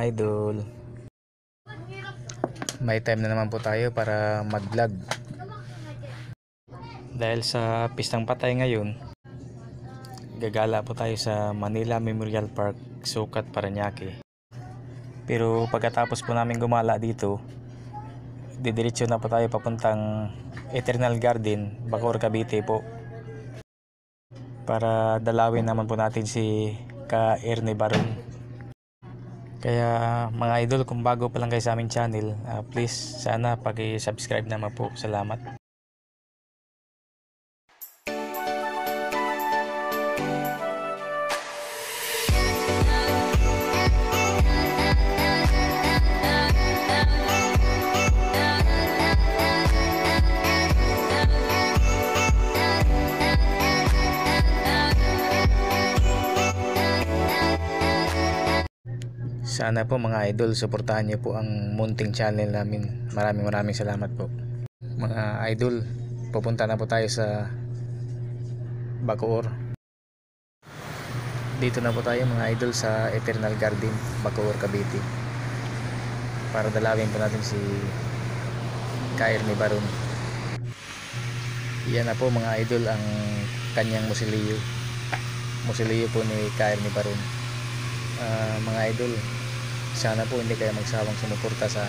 idol. May time na naman po tayo para mag-vlog. Dahil sa Pistang Patay ngayon, gagala po tayo sa Manila Memorial Park, Sucat, Parañaque. Pero pagkatapos po namin gumala dito, didiretso na po tayo papuntang Eternal Garden, Bacoor, Cavite po. Para dalawin naman po natin si Ka Ernie Baron. Kaya mga idol, kung bago pa lang kayo sa aming channel, please sana paki-subscribe naman po. Salamat. Sana po mga idol, suportahan niyo po ang munting channel namin. Maraming salamat po. Mga idol, pupunta na po tayo sa Bacoor. Dito na po tayo mga idol sa Eternal Garden, Bacoor, Cavite. Para dalawin po natin si Ka Ernie Baron. Yan na po mga idol ang kanyang musilyo. Musilyo po ni Ka Ernie Baron. Mga idol, sana po hindi kayo magsawang sumuporta sa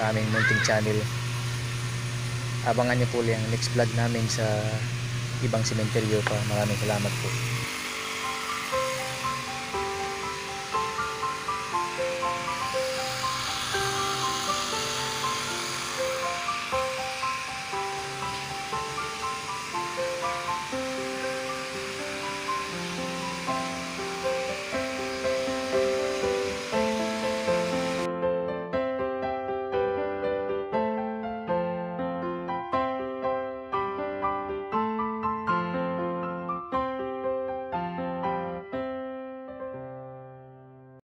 aming munting channel. Abangan niyo po yung next vlog namin sa ibang sementeryo pa. Maraming salamat po.